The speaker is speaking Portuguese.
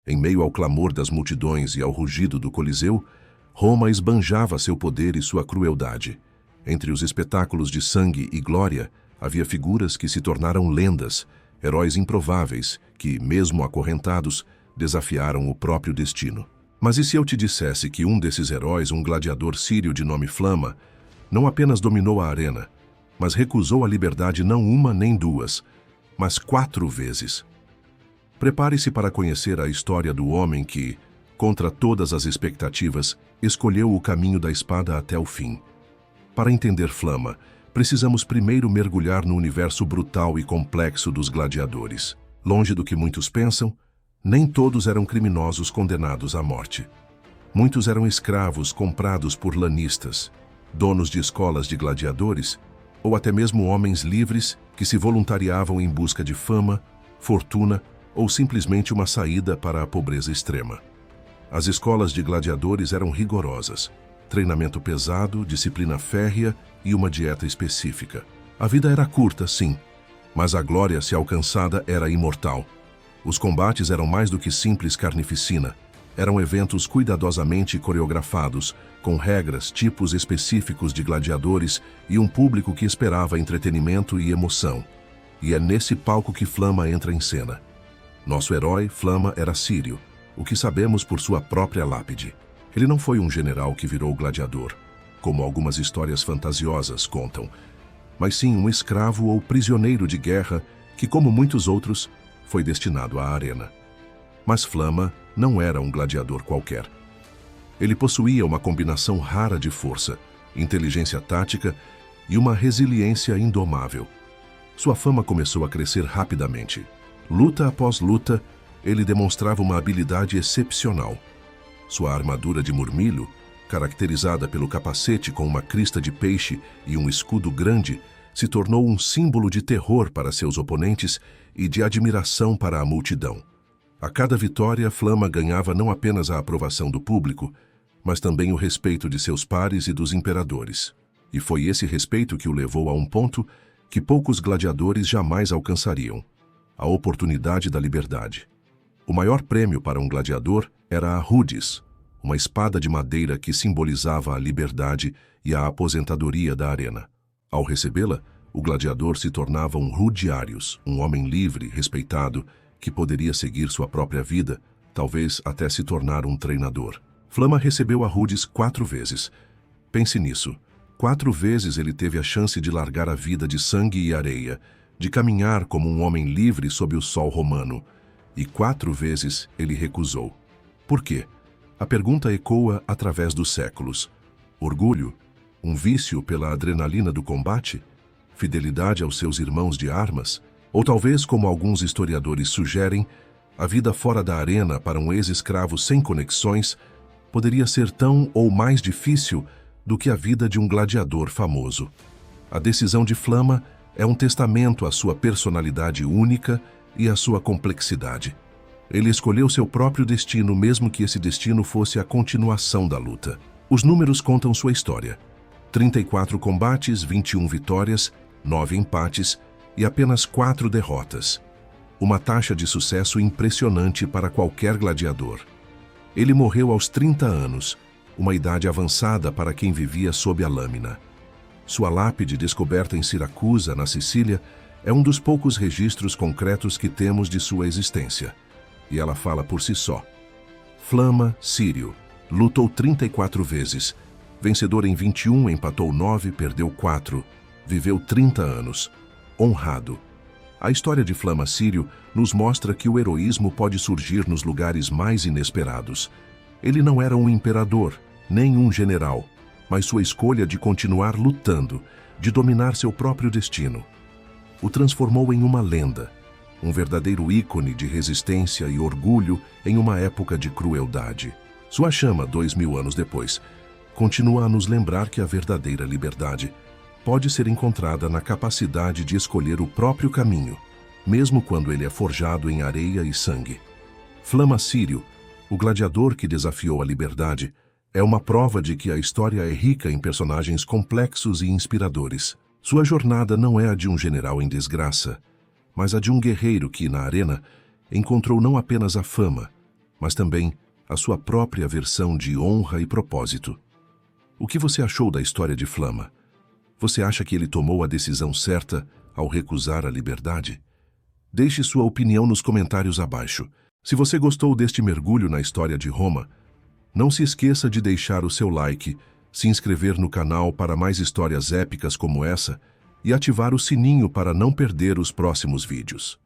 Em meio ao clamor das multidões e ao rugido do Coliseu, Roma esbanjava seu poder e sua crueldade. Entre os espetáculos de sangue e glória, havia figuras que se tornaram lendas, heróis improváveis que, mesmo acorrentados, desafiaram o próprio destino. Mas e se eu te dissesse que um desses heróis, um gladiador sírio de nome Flama, não apenas dominou a arena, mas recusou a liberdade não uma nem duas, mas 4 vezes? Prepare-se para conhecer a história do homem que, contra todas as expectativas, escolheu o caminho da espada até o fim. Para entender Flama, precisamos primeiro mergulhar no universo brutal e complexo dos gladiadores. Longe do que muitos pensam, nem todos eram criminosos condenados à morte. Muitos eram escravos comprados por lanistas, donos de escolas de gladiadores, ou até mesmo homens livres que se voluntariavam em busca de fama, fortuna ou simplesmente uma saída para a pobreza extrema. As escolas de gladiadores eram rigorosas, treinamento pesado, disciplina férrea e uma dieta específica. A vida era curta, sim, mas a glória, se alcançada, era imortal. Os combates eram mais do que simples carnificina. Eram eventos cuidadosamente coreografados, com regras, tipos específicos de gladiadores e um público que esperava entretenimento e emoção. E é nesse palco que Flama entra em cena. Nosso herói, Flama, era sírio, o que sabemos por sua própria lápide. Ele não foi um general que virou gladiador, como algumas histórias fantasiosas contam, mas sim um escravo ou prisioneiro de guerra que, como muitos outros, foi destinado à arena. Mas Flama não era um gladiador qualquer. Ele possuía uma combinação rara de força, inteligência tática e uma resiliência indomável. Sua fama começou a crescer rapidamente. Luta após luta, ele demonstrava uma habilidade excepcional. Sua armadura de murmilho, caracterizada pelo capacete com uma crista de peixe e um escudo grande, se tornou um símbolo de terror para seus oponentes e de admiração para a multidão. A cada vitória, Flama ganhava não apenas a aprovação do público, mas também o respeito de seus pares e dos imperadores. E foi esse respeito que o levou a um ponto que poucos gladiadores jamais alcançariam: a oportunidade da liberdade. O maior prêmio para um gladiador era a rudis, uma espada de madeira que simbolizava a liberdade e a aposentadoria da arena. Ao recebê-la, o gladiador se tornava um rudiarius, um homem livre, respeitado, que poderia seguir sua própria vida, talvez até se tornar um treinador. Flama recebeu a rudis 4 vezes. Pense nisso. 4 vezes ele teve a chance de largar a vida de sangue e areia, de caminhar como um homem livre sob o sol romano. E 4 vezes ele recusou. Por quê? A pergunta ecoa através dos séculos. Orgulho? Um vício pela adrenalina do combate? Fidelidade aos seus irmãos de armas? Ou talvez, como alguns historiadores sugerem, a vida fora da arena para um ex-escravo sem conexões poderia ser tão ou mais difícil do que a vida de um gladiador famoso. A decisão de Flama é um testamento à sua personalidade única e à sua complexidade. Ele escolheu seu próprio destino, mesmo que esse destino fosse a continuação da luta. Os números contam sua história: 34 combates, 21 vitórias, 9 empates e apenas 4 derrotas. Uma taxa de sucesso impressionante para qualquer gladiador. Ele morreu aos 30 anos, uma idade avançada para quem vivia sob a lâmina. Sua lápide, descoberta em Siracusa, na Sicília, é um dos poucos registros concretos que temos de sua existência. E ela fala por si só. Flama, sírio, lutou 34 vezes. Vencedor em 21, empatou 9, perdeu 4. Viveu 30 anos. Honrado. A história de Flama sírio nos mostra que o heroísmo pode surgir nos lugares mais inesperados. Ele não era um imperador, nem um general, mas sua escolha de continuar lutando, de dominar seu próprio destino, o transformou em uma lenda, um verdadeiro ícone de resistência e orgulho em uma época de crueldade. Sua chama, 2000 anos depois, continua a nos lembrar que a verdadeira liberdade pode ser encontrada na capacidade de escolher o próprio caminho, mesmo quando ele é forjado em areia e sangue. Flama sírio, o gladiador que desafiou a liberdade, é uma prova de que a história é rica em personagens complexos e inspiradores. Sua jornada não é a de um general em desgraça, mas a de um guerreiro que, na arena, encontrou não apenas a fama, mas também a sua própria versão de honra e propósito. O que você achou da história de Flama? Você acha que ele tomou a decisão certa ao recusar a liberdade? Deixe sua opinião nos comentários abaixo. Se você gostou deste mergulho na história de Roma, não se esqueça de deixar o seu like, se inscrever no canal para mais histórias épicas como essa e ativar o sininho para não perder os próximos vídeos.